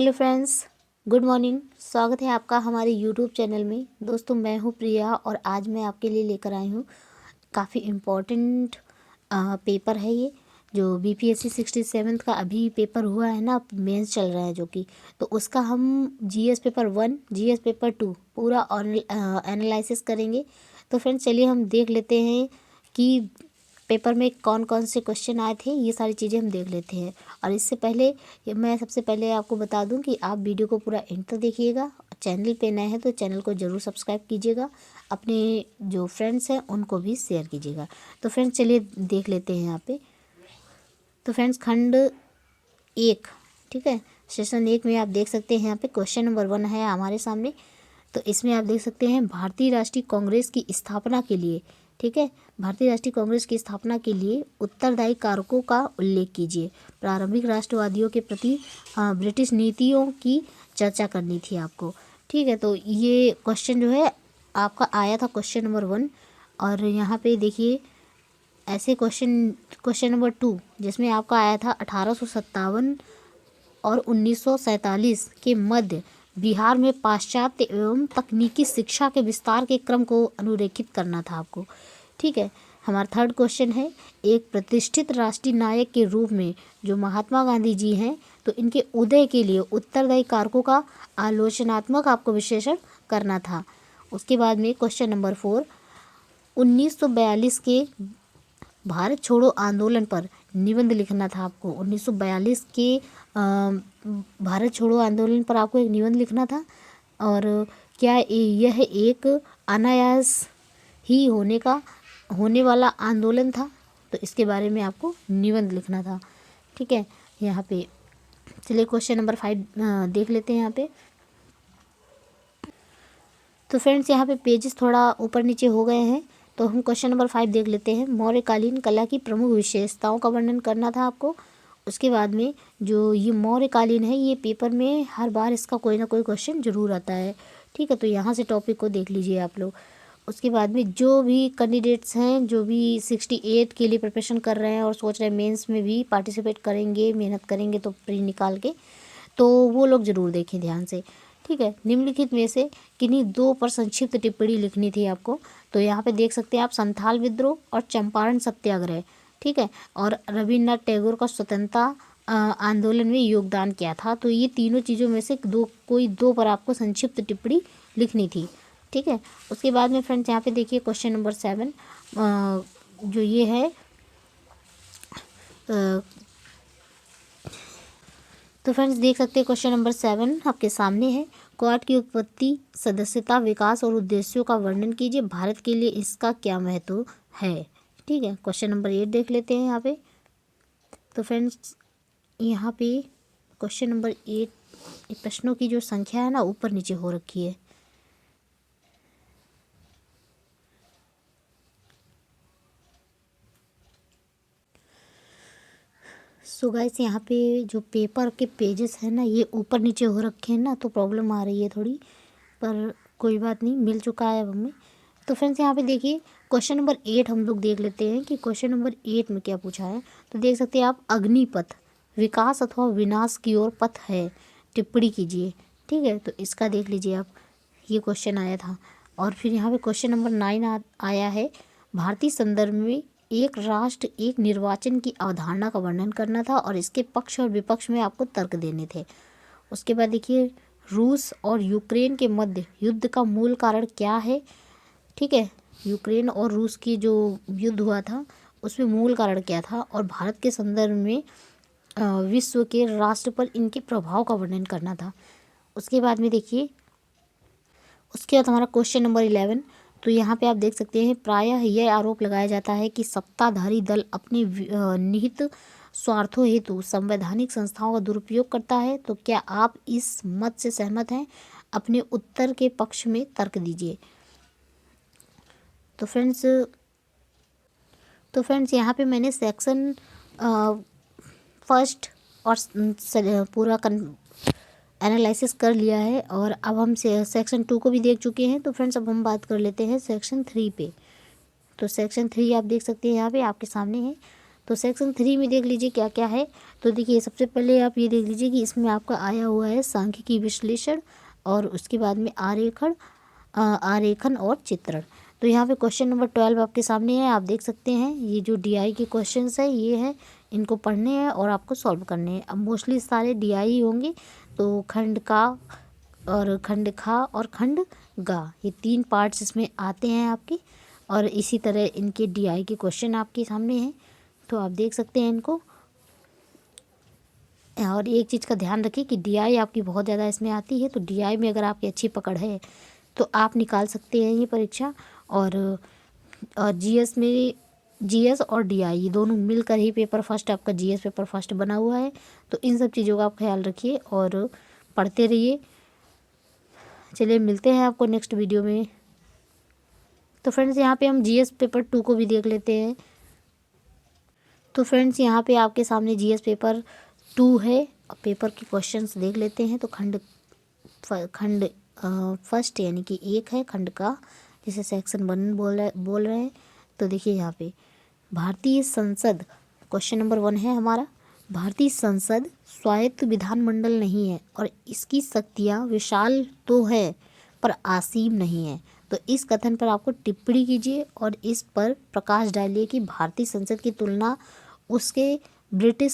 Hello friends, good morning. स्वागत है आपका हमारे यूट्यूब चैनल में। दोस्तों, मैं हूँ प्रिया और आज मैं आपके लिए लेकर आई हूँ काफ़ी इम्पोर्टेंट पेपर है ये, जो बीपीएससी 67 का अभी पेपर हुआ है ना, मेंस चल रहा है जो कि, तो उसका हम जीएस पेपर 1, जीएस पेपर 2 पूरा एनालिसिस करेंगे। तो फ्रेंड्स, चलिए हम देख लेते हैं कि पेपर में कौन कौन से क्वेश्चन आए थे, ये सारी चीज़ें हम देख लेते हैं। और इससे पहले मैं सबसे पहले आपको बता दूं कि आप वीडियो को पूरा एंड तक देखिएगा। चैनल पे नए हैं तो चैनल को ज़रूर सब्सक्राइब कीजिएगा, अपने जो फ्रेंड्स हैं उनको भी शेयर कीजिएगा। तो फ्रेंड्स, चलिए देख लेते हैं यहाँ पे। तो फ्रेंड्स, खंड 1, ठीक है, सेशन 1 में आप देख सकते हैं यहाँ पे क्वेश्चन नंबर 1 है हमारे सामने। तो इसमें आप देख सकते हैं भारतीय राष्ट्रीय कांग्रेस की स्थापना के लिए, ठीक है, भारतीय राष्ट्रीय कांग्रेस की स्थापना के लिए उत्तरदायी कारकों का उल्लेख कीजिए। प्रारंभिक राष्ट्रवादियों के प्रति ब्रिटिश नीतियों की चर्चा करनी थी आपको, ठीक है। तो ये क्वेश्चन जो है आपका आया था क्वेश्चन नंबर 1। और यहाँ पे देखिए ऐसे क्वेश्चन नंबर 2 जिसमें आपका आया था 1857 और 1947 के मध्य बिहार में पाश्चात्य एवं तकनीकी शिक्षा के विस्तार के क्रम को अनुरेखित करना था आपको, ठीक है। हमारा थर्ड क्वेश्चन है, एक प्रतिष्ठित राष्ट्रीय नायक के रूप में जो महात्मा गांधी जी हैं, तो इनके उदय के लिए उत्तरदायी कारकों का आलोचनात्मक आपको विश्लेषण करना था। उसके बाद में क्वेश्चन नंबर 4, 1942 के भारत छोड़ो आंदोलन पर निबंध लिखना था आपको। 1942 के भारत छोड़ो आंदोलन पर आपको एक निबंध लिखना था। और क्या यह एक अनायास ही होने वाला आंदोलन था, तो इसके बारे में आपको निबंध लिखना था, ठीक है। यहाँ पे चलिए क्वेश्चन नंबर 5 देख लेते हैं यहाँ पे। तो फ्रेंड्स, यहाँ पे पेजेस थोड़ा ऊपर नीचे हो गए हैं, तो हम क्वेश्चन नंबर 5 देख लेते हैं। मौर्यकालीन कला की प्रमुख विशेषताओं का वर्णन करना था आपको। उसके बाद में जो ये मौर्यकालीन है, ये पेपर में हर बार इसका कोई ना कोई क्वेश्चन जरूर आता है, ठीक है। तो यहाँ से टॉपिक को देख लीजिए आप लोग। उसके बाद में जो भी कैंडिडेट्स हैं, जो भी 68 के लिए प्रिपरेशन कर रहे हैं और सोच रहे हैं मेंस में भी पार्टिसिपेट करेंगे, मेहनत करेंगे तो प्री निकाल के, तो वो लोग ज़रूर देखें ध्यान से, ठीक है। निम्नलिखित में से किन्हीं 2 पर संक्षिप्त टिप्पणी लिखनी थी आपको। तो यहाँ पे देख सकते हैं आप संथाल विद्रोह और चंपारण सत्याग्रह, ठीक है, और रविन्द्रनाथ टैगोर का स्वतंत्रता आंदोलन में योगदान क्या था। तो ये तीनों चीज़ों में से कोई दो पर आपको संक्षिप्त टिप्पणी लिखनी थी, ठीक है। उसके बाद में फ्रेंड्स, यहाँ पे देखिए क्वेश्चन नंबर 7 जो ये है, तो फ्रेंड्स देख सकते हैं क्वेश्चन नंबर 7 आपके सामने है। क्वाड की उत्पत्ति, सदस्यता, विकास और उद्देश्यों का वर्णन कीजिए। भारत के लिए इसका क्या महत्व है, ठीक है। क्वेश्चन नंबर 8 देख लेते हैं यहाँ पे। तो फ्रेंड्स, यहाँ पे क्वेश्चन नंबर 8 प्रश्नों की जो संख्या है ना, ऊपर नीचे हो रखी है। सो गाइस, यहाँ पे जो पेपर के पेजेस हैं ना, ये ऊपर नीचे हो रखे हैं ना, तो प्रॉब्लम आ रही है थोड़ी, पर कोई बात नहीं, मिल चुका है अब हमें। तो फ्रेंड्स, यहाँ पे देखिए क्वेश्चन नंबर 8 हम लोग देख लेते हैं कि क्वेश्चन नंबर 8 में क्या पूछा है। तो देख सकते हैं आप, अग्निपथ विकास अथवा विनाश की ओर पथ है, टिप्पणी कीजिए, ठीक है। तो इसका देख लीजिए आप, ये क्वेश्चन आया था। और फिर यहाँ पे क्वेश्चन नंबर 9 आया है, भारतीय संदर्भ में एक राष्ट्र एक निर्वाचन की अवधारणा का वर्णन करना था और इसके पक्ष और विपक्ष में आपको तर्क देने थे। उसके बाद देखिए, रूस और यूक्रेन के मध्य युद्ध का मूल कारण क्या है, ठीक है। यूक्रेन और रूस की जो युद्ध हुआ था उसमें मूल कारण क्या था, और भारत के संदर्भ में विश्व के राष्ट्र पर इनके प्रभाव का वर्णन करना था। उसके बाद में देखिए, उसके बाद हमारा क्वेश्चन नंबर 11। तो यहाँ पे आप देख सकते हैं, प्रायः यह आरोप लगाया जाता है कि सत्ताधारी दल अपने निहित स्वार्थों हेतु संवैधानिक संस्थाओं का दुरुपयोग करता है। तो क्या आप इस मत से सहमत हैं? अपने उत्तर के पक्ष में तर्क दीजिए। तो फ्रेंड्स यहाँ पे मैंने सेक्शन फर्स्ट और पूरा एनालिसिस कर लिया है, और अब हम सेक्शन 2 को भी देख चुके हैं। तो फ्रेंड्स, अब हम बात कर लेते हैं सेक्शन 3 पे। तो सेक्शन 3 आप देख सकते हैं यहाँ पे आपके सामने है। तो सेक्शन 3 में देख लीजिए क्या क्या है। तो देखिए सबसे पहले आप ये देख लीजिए कि इसमें आपका आया हुआ है सांख्यिकी विश्लेषण, और उसके बाद में आरेखन और चित्रण। तो यहाँ पे क्वेश्चन नंबर 12 आपके सामने है, आप देख सकते हैं। ये जो डीआई के क्वेश्चंस है ये है, इनको पढ़ने हैं और आपको सॉल्व करने हैं। अब मोस्टली सारे डीआई होंगे, तो खंड का और खंड खा और खंड गा, ये 3 पार्ट्स इसमें आते हैं आपके। और इसी तरह इनके डीआई के क्वेश्चन आपके सामने हैं, तो आप देख सकते हैं इनको। और एक चीज़ का ध्यान रखिए कि डीआई आपकी बहुत ज़्यादा इसमें आती है, तो डीआई में अगर आपकी अच्छी पकड़ है तो आप निकाल सकते हैं ये परीक्षा। और जीएस में, जीएस और डीआई ये दोनों मिलकर ही पेपर फर्स्ट, आपका जीएस पेपर फर्स्ट बना हुआ है। तो इन सब चीज़ों का आप ख्याल रखिए और पढ़ते रहिए। चलिए मिलते हैं आपको नेक्स्ट वीडियो में। तो फ्रेंड्स यहाँ पे हम जीएस पेपर 2 को भी देख लेते हैं। तो फ्रेंड्स यहाँ पे आपके सामने जीएस पेपर 2 है। अब पेपर के क्वेश्चंस देख लेते हैं। तो खंड फर्स्ट यानी कि 1 है खंड का, जिसे सेक्शन 1 बोल रहे हैं। तो देखिए यहाँ पे भारतीय संसद, क्वेश्चन नंबर 1 है हमारा, भारतीय संसद स्वायत्त विधानमंडल नहीं है और इसकी शक्तियाँ विशाल तो है पर असीम नहीं है। तो इस कथन पर आपको टिप्पणी कीजिए और इस पर प्रकाश डालिए कि भारतीय संसद की तुलना उसके ब्रिटिश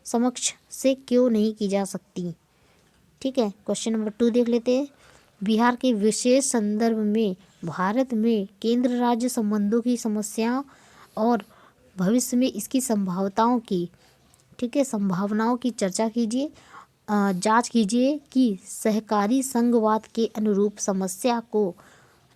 समक्ष से क्यों नहीं की जा सकती। ठीक है, क्वेश्चन नंबर 2 देख लेते हैं। बिहार के विशेष संदर्भ में भारत में केंद्र राज्य संबंधों की समस्या और भविष्य में इसकी संभावनाओं की, ठीक है, संभावनाओं की चर्चा कीजिए। जांच कीजिए कि सहकारी संघवाद के अनुरूप समस्या को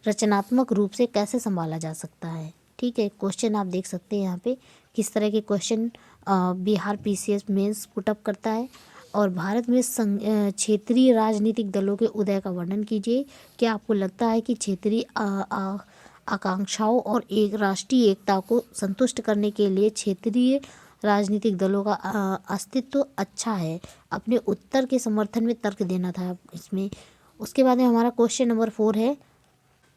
रचनात्मक रूप से कैसे संभाला जा सकता है। ठीक है, क्वेश्चन आप देख सकते हैं यहाँ पे किस तरह के question Bihar PCS mains put up करता है। और भारत में क्षेत्रीय राजनीतिक दलों के उदय का वर्णन कीजिए। क्या आपको लगता है कि क्षेत्रीय आकांक्षाओं और एक राष्ट्रीय एकता को संतुष्ट करने के लिए क्षेत्रीय राजनीतिक दलों का अस्तित्व अच्छा है? अपने उत्तर के समर्थन में तर्क देना था इसमें। उसके बाद में हमारा क्वेश्चन नंबर 4 है।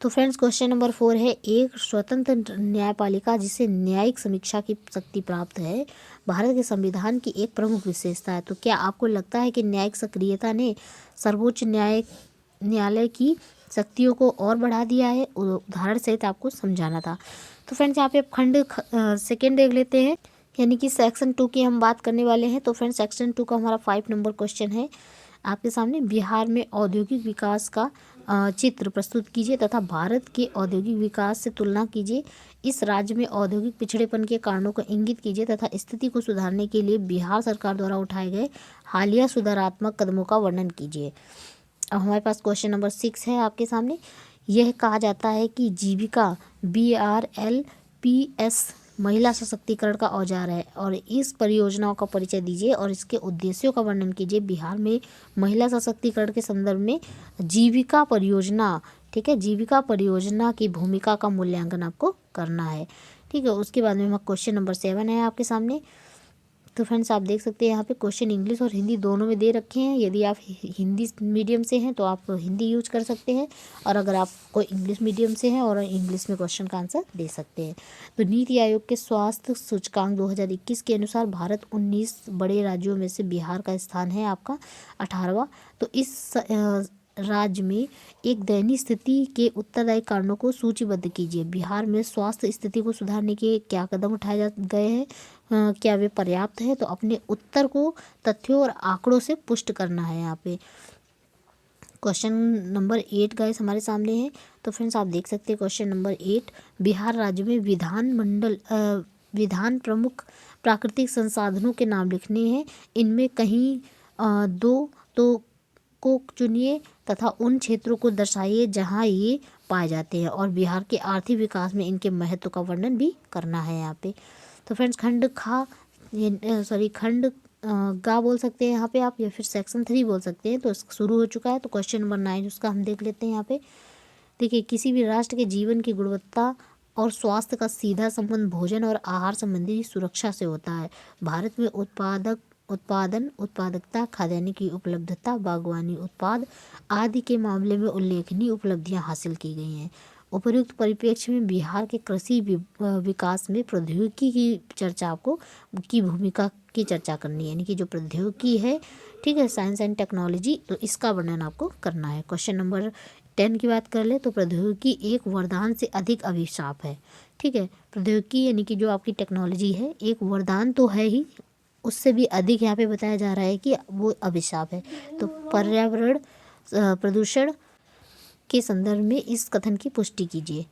तो फ्रेंड्स क्वेश्चन नंबर 4 है, एक स्वतंत्र न्यायपालिका जिसे न्यायिक समीक्षा की शक्ति प्राप्त है भारत के संविधान की एक प्रमुख विशेषता है। तो क्या आपको लगता है कि न्यायिक सक्रियता ने सर्वोच्च न्यायालय की शक्तियों को और बढ़ा दिया है? उदाहरण सहित आपको समझाना था। तो फ्रेंड्स यहाँ पे आप खंड सेकेंड देख लेते हैं, यानी कि सेक्शन 2 की हम बात करने वाले हैं। तो फ्रेंड्स सेक्शन 2 का हमारा 5 नंबर क्वेश्चन है आपके सामने। बिहार में औद्योगिक विकास का चित्र प्रस्तुत कीजिए तथा भारत के औद्योगिक विकास से तुलना कीजिए। इस राज्य में औद्योगिक पिछड़ेपन के कारणों को इंगित कीजिए तथा स्थिति को सुधारने के लिए बिहार सरकार द्वारा उठाए गए हालिया सुधारात्मक कदमों का वर्णन कीजिए। अब हमारे पास क्वेश्चन नंबर 6 है आपके सामने। यह कहा जाता है कि जीविका BRLPS महिला सशक्तिकरण का औजार है और इस परियोजनाओं का परिचय दीजिए और इसके उद्देश्यों का वर्णन कीजिए। बिहार में महिला सशक्तिकरण के संदर्भ में जीविका परियोजना, ठीक है, जीविका परियोजना की भूमिका का मूल्यांकन आपको करना है। ठीक है, उसके बाद में क्वेश्चन नंबर 7 है आपके सामने। तो फ्रेंड्स आप देख सकते हैं यहाँ पे क्वेश्चन इंग्लिश और हिंदी दोनों में दे रखे हैं। यदि आप हिंदी मीडियम से हैं तो आप हिंदी यूज कर सकते हैं, और अगर आप कोई इंग्लिश मीडियम से हैं और इंग्लिश में क्वेश्चन का आंसर दे सकते हैं। तो नीति आयोग के स्वास्थ्य सूचकांक 2021 के अनुसार भारत 19 बड़े राज्यों में से बिहार का स्थान है आपका 18वां। तो इस राज्य में एक दयनीय स्थिति के उत्तरदायी कारणों को सूचीबद्ध कीजिए। बिहार में स्वास्थ्य स्थिति को सुधारने के क्या कदम उठाए गए हैं, क्या वे पर्याप्त है? तो अपने उत्तर को तथ्यों और आंकड़ों से पुष्ट करना है यहाँ पे। क्वेश्चन नंबर 8 गाइस हमारे सामने है। तो फ्रेंड्स आप देख सकते हैं क्वेश्चन नंबर 8, बिहार राज्य में विधान प्रमुख प्राकृतिक संसाधनों के नाम लिखने हैं। इनमें कहीं दो तो को चुनिए तथा उन क्षेत्रों को दर्शाइए जहां ये पाए जाते हैं और बिहार के आर्थिक विकास में इनके महत्व का वर्णन भी करना है यहाँ पे। तो फ्रेंड्स खंड गा बोल सकते हैं यहाँ पे आप, या फिर सेक्शन 3 बोल सकते हैं। तो शुरू हो चुका है। तो क्वेश्चन नंबर 9 उसका हम देख लेते हैं यहाँ पे। देखिए, किसी भी राष्ट्र के जीवन की गुणवत्ता और स्वास्थ्य का सीधा संबंध भोजन और आहार संबंधी सुरक्षा से होता है। भारत में उत्पादकता, खाद्यान्न की उपलब्धता, बागवानी उत्पाद आदि के मामले में उल्लेखनीय उपलब्धियां हासिल की गई हैं। उपर्युक्त परिप्रेक्ष्य में बिहार के कृषि विकास में प्रौद्योगिकी की चर्चा आपको की भूमिका की चर्चा करनी है, यानी कि जो प्रौद्योगिकी है, ठीक है, साइंस एंड टेक्नोलॉजी, तो इसका वर्णन आपको करना है। क्वेश्चन नंबर 10 की बात कर ले तो प्रौद्योगिकी एक वरदान से अधिक अभिशाप है। ठीक है, प्रौद्योगिकी यानी कि जो आपकी टेक्नोलॉजी है एक वरदान तो है ही, उससे भी अधिक यहाँ पे बताया जा रहा है कि वो अभिशाप है। तो पर्यावरण प्रदूषण के संदर्भ में इस कथन की पुष्टि कीजिए।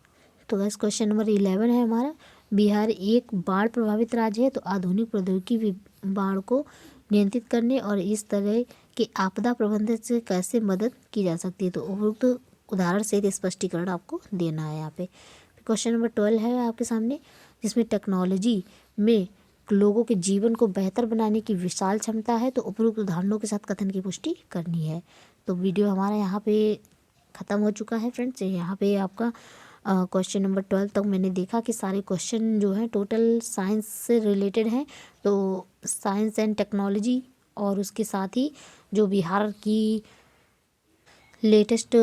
तो बस क्वेश्चन नंबर 11 है हमारा, बिहार एक बाढ़ प्रभावित राज्य है, तो आधुनिक प्रौद्योगिकी बाढ़ को नियंत्रित करने और इस तरह के आपदा प्रबंधन से कैसे मदद की जा सकती है, तो उपयुक्त उदाहरण से स्पष्टीकरण आपको देना है यहाँ पे। क्वेश्चन नंबर 12 है आपके सामने, जिसमें टेक्नोलॉजी में लोगों के जीवन को बेहतर बनाने की विशाल क्षमता है, तो उपयुक्त उदाहरणों के साथ कथन की पुष्टि करनी है। तो वीडियो हमारा यहाँ पे ख़त्म हो चुका है फ्रेंड्स। यहाँ पे आपका क्वेश्चन नंबर 12 तक मैंने देखा कि सारे क्वेश्चन जो हैं टोटल साइंस से रिलेटेड हैं, तो साइंस एंड टेक्नोलॉजी और उसके साथ ही जो बिहार की लेटेस्ट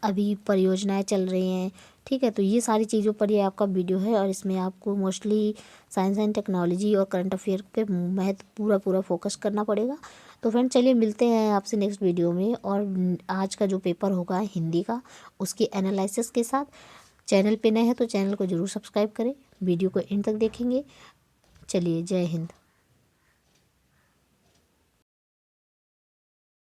अभी परियोजनाएं चल रही हैं, ठीक है, तो ये सारी चीज़ों पर ये आपका वीडियो है और इसमें आपको मोस्टली साइंस एंड टेक्नोलॉजी और करंट अफेयर पे महत्व पूरा फोकस करना पड़ेगा। तो फ्रेंड चलिए मिलते हैं आपसे नेक्स्ट वीडियो में, और आज का जो पेपर होगा हिंदी का उसके एनालिसिस के साथ। चैनल पे नए हैं तो चैनल को ज़रूर सब्सक्राइब करें, वीडियो को एंड तक देखेंगे। चलिए, जय हिंद।